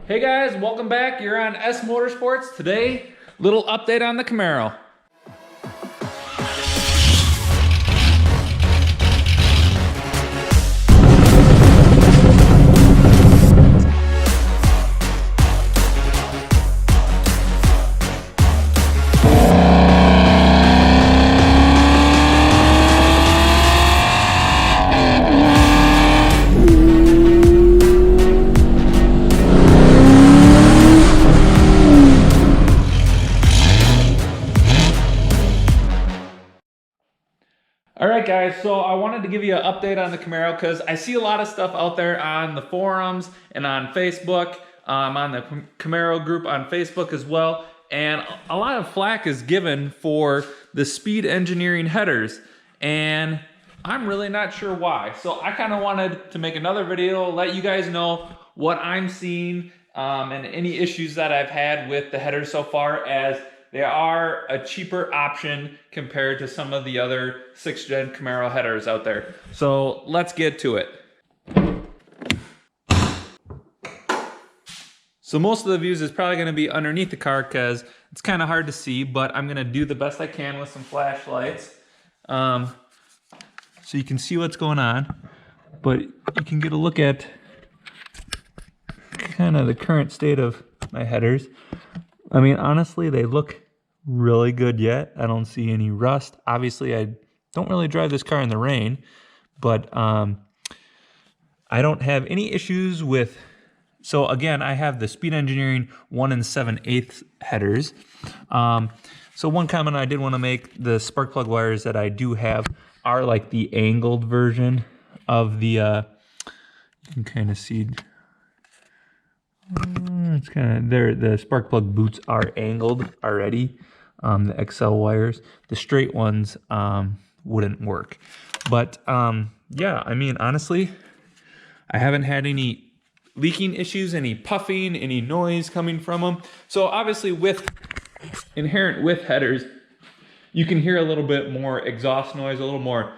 Hey guys, welcome back. You're on S Motorsports. Today, little update on the Camaro. Alright guys, so I wanted to give you an update on the Camaro because I see a lot of stuff out there on the forums and on Facebook. I'm on the Camaro group on Facebook as well, and a lot of flack is given for the speed engineering headers, and I'm really not sure why. So I kind of wanted to make another video, let you guys know what I'm seeing and any issues that I've had with the headers so far, as they are a cheaper option compared to some of the other 6th gen Camaro headers out there. So let's get to it. So most of the views is probably going to be underneath the car because it's kind of hard to see, but I'm going to do the best I can with some flashlights. So you can see what's going on, but you can get a look at kind of the current state of my headers. I mean, honestly, they look really good yet. I don't see any rust. Obviously, I don't really drive this car in the rain, but I don't have any issues with... So again, I have the Speed Engineering 1 7/8 headers. So one comment I did want to make, the spark plug wires that I do have are like the angled version of the... you can kind of see... it's kind of the spark plug boots are angled already. The XL wires, the straight ones wouldn't work. But yeah, I mean, honestly, I haven't had any leaking issues, any puffing, any noise coming from them. So obviously, inherent with headers, you can hear a little bit more exhaust noise, a little more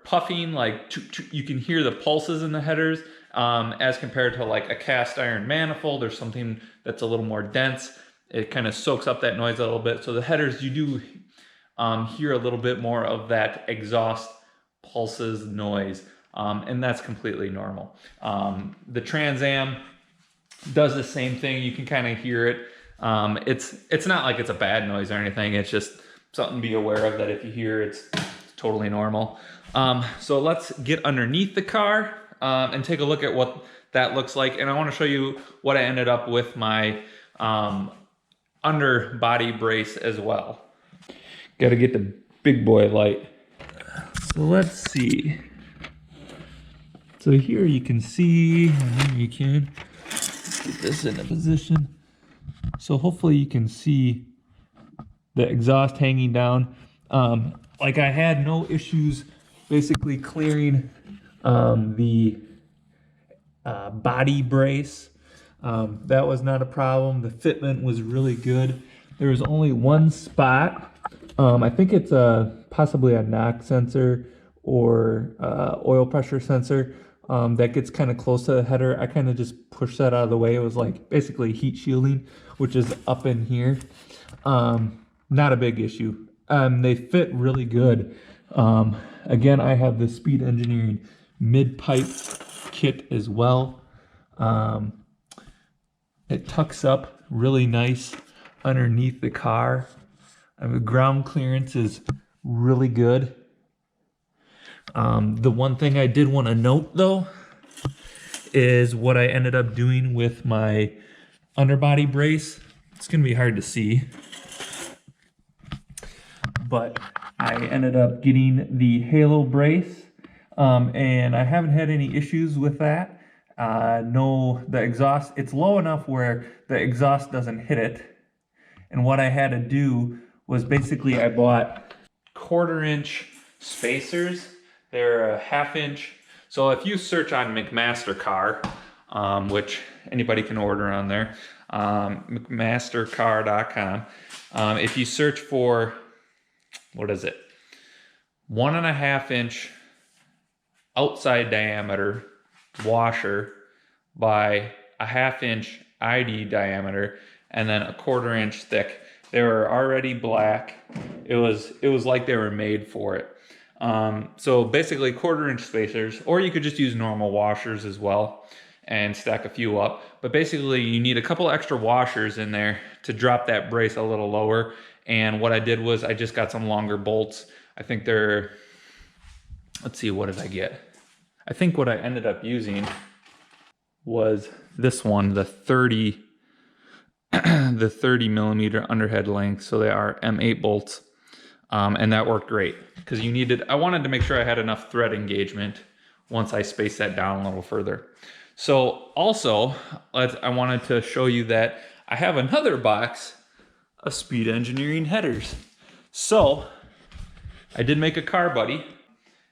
puffing, like you can hear the pulses in the headers as compared to like a cast iron manifold or something that's a little more dense. It kind of soaks up that noise a little bit. So the headers, you do hear a little bit more of that exhaust pulses noise, and that's completely normal. The Trans Am does the same thing. You can kind of hear it. It's not like it's a bad noise or anything. It's just something to be aware of, that if you hear it's totally normal. So let's get underneath the car and take a look at what that looks like. And I want to show you what I ended up with my underbody brace as well. Got to get the big boy light. So let's see. So here you can see, you can get this in a position. So hopefully you can see the exhaust hanging down. Like I had no issues basically clearing the body brace. That was not a problem. The fitment was really good. There was only one spot. I think it's possibly a knock sensor or oil pressure sensor that gets kind of close to the header. I kind of just pushed that out of the way. It was like basically heat shielding, which is up in here. Not a big issue. They fit really good. Again, I have the Speed Engineering Midpipe kit as well. It tucks up really nice underneath the car. The ground clearance is really good. The one thing I did want to note though is what I ended up doing with my underbody brace. It's going to be hard to see, but I ended up getting the halo brace, and I haven't had any issues with that. No, the exhaust, it's low enough where the exhaust doesn't hit it. And what I had to do was basically I bought 1/4 inch spacers. They're a 1/2 inch. So if you search on McMaster Car, which anybody can order on there, McMastercar.com, if you search for, what is it, 1.5 inch outside diameter washer by a 1/2 inch ID diameter and then a 1/4 inch thick. They were already black. It was like they were made for it. So basically 1/4 inch spacers, or you could just use normal washers as well and stack a few up. But basically you need a couple extra washers in there to drop that brace a little lower. And what I did was I just got some longer bolts. I think they're, let's see, what did I get? I think what I ended up using was this one, the 30 millimeter underhead length. So they are M8 bolts. And that worked great because I wanted to make sure I had enough thread engagement once I spaced that down a little further. So also, I wanted to show you that I have another box of Speed Engineering headers. So I did make a car buddy,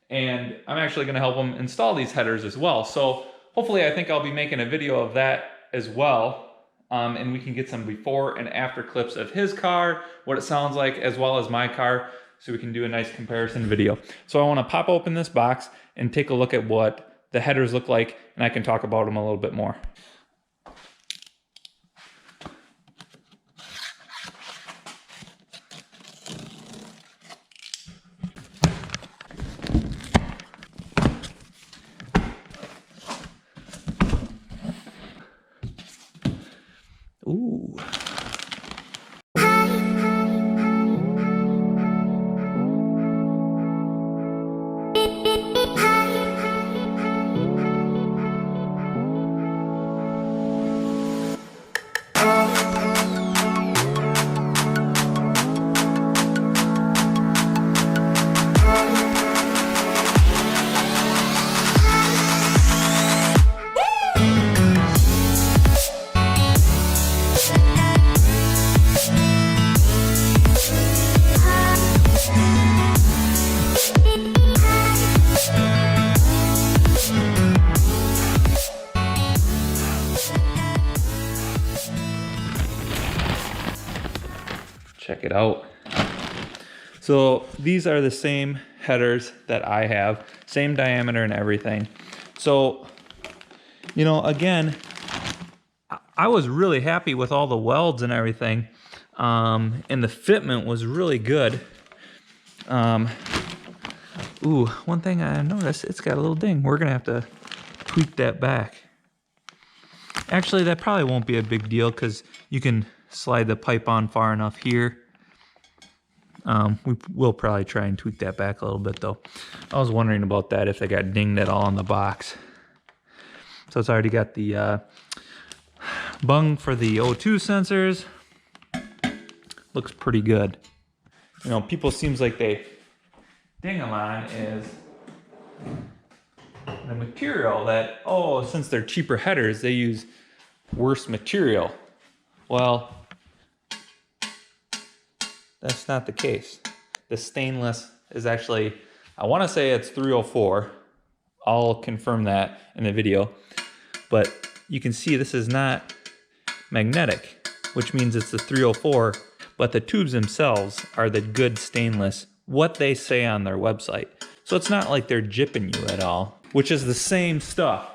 and I'm actually going to help him install these headers as well. So hopefully I think I'll be making a video of that as well. And we can get some before and after clips of his car, what it sounds like, as well as my car, so we can do a nice comparison video. So I want to pop open this box and take a look at what the headers look like, and I can talk about them a little bit more. Ooh. Check it out. So these are the same headers that I have, same diameter and everything. So, you know, again, I was really happy with all the welds and everything. And the fitment was really good. Ooh, one thing I noticed, it's got a little ding. We're gonna have to tweak that back. Actually, that probably won't be a big deal because you can slide the pipe on far enough here. We will probably try and tweak that back a little bit though. I was wondering about that, if they got dinged at all on the box. So it's already got the bung for the O2 sensors. Looks pretty good. You know, people seems like they ding them on is the material that, oh, since they're cheaper headers, they use worse material. Well, that's not the case. The stainless is actually, I want to say it's 304. I'll confirm that in the video. But you can see this is not magnetic, which means it's the 304, but the tubes themselves are the good stainless, what they say on their website. So it's not like they're gypping you at all, which is the same stuff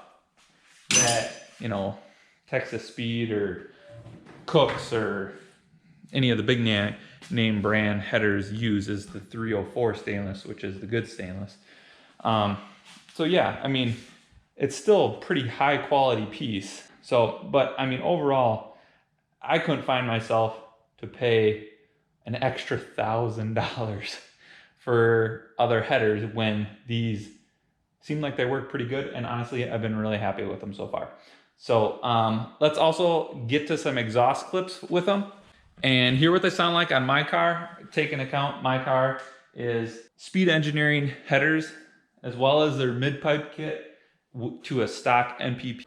that, you know, Texas Speed or Cooks or any of the big name brand headers use, is the 304 stainless, which is the good stainless. So yeah, I mean, it's still a pretty high quality piece. So, but I mean, overall, I couldn't find myself to pay an extra $1,000 for other headers when these seem like they work pretty good. And honestly, I've been really happy with them so far. So let's also get to some exhaust clips with them and hear what they sound like on my car. Take into account my car is Speed Engineering headers, as well as their mid-pipe kit to a stock MPP.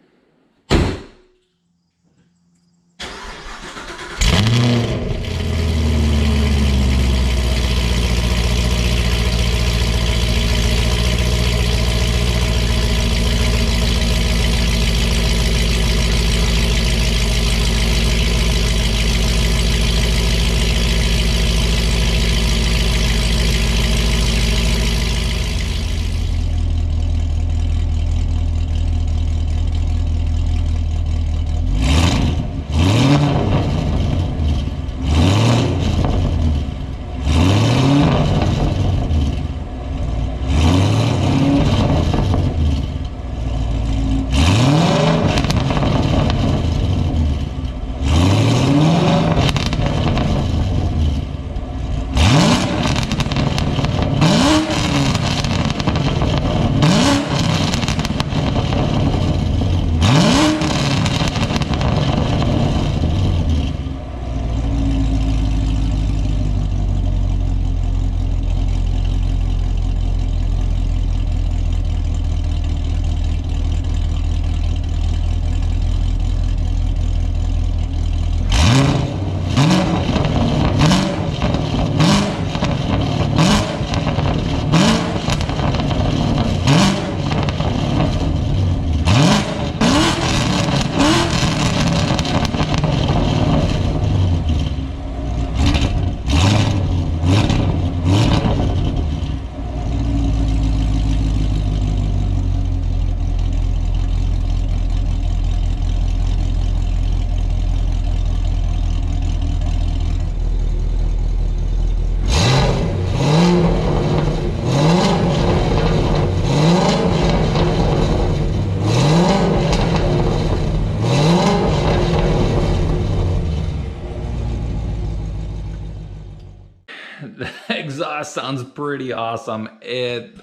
exhaust sounds pretty awesome.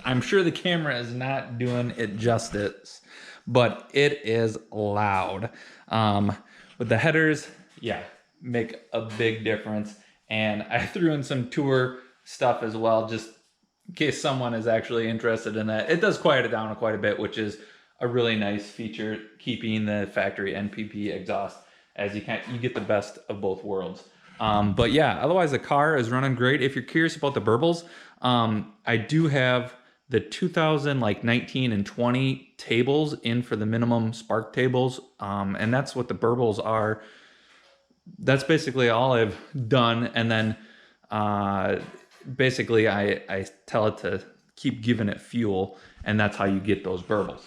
I'm sure the camera is not doing it justice, but it is loud. With the headers, yeah, make a big difference. And I threw in some tour stuff as well, just in case someone is actually interested in that. It does quiet it down quite a bit, which is a really nice feature, keeping the factory NPP exhaust, as you get the best of both worlds. But yeah, otherwise the car is running great. If you're curious about the burbles, I do have the 2019 and 20 tables in for the minimum spark tables. And that's what the burbles are. That's basically all I've done. And then basically I tell it to keep giving it fuel, and that's how you get those burbles.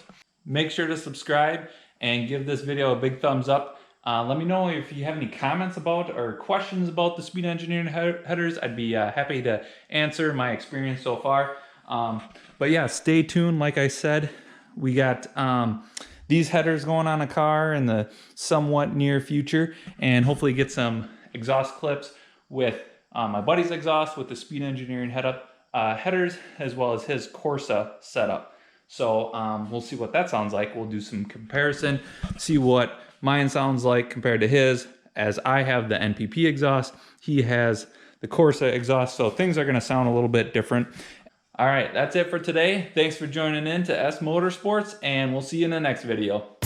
Make sure to subscribe and give this video a big thumbs up. Let me know if you have any comments about or questions about the speed engineering headers. I'd be happy to answer my experience so far. But yeah, stay tuned. Like I said, we got these headers going on a car in the somewhat near future, and hopefully get some exhaust clips with my buddy's exhaust with the speed engineering headers, as well as his Corsa setup. So we'll see what that sounds like. We'll do some comparison, see what mine sounds like compared to his, as I have the NPP exhaust. He has the Corsa exhaust, so things are gonna sound a little bit different. All right, that's it for today. Thanks for joining in to S Motorsports, and we'll see you in the next video.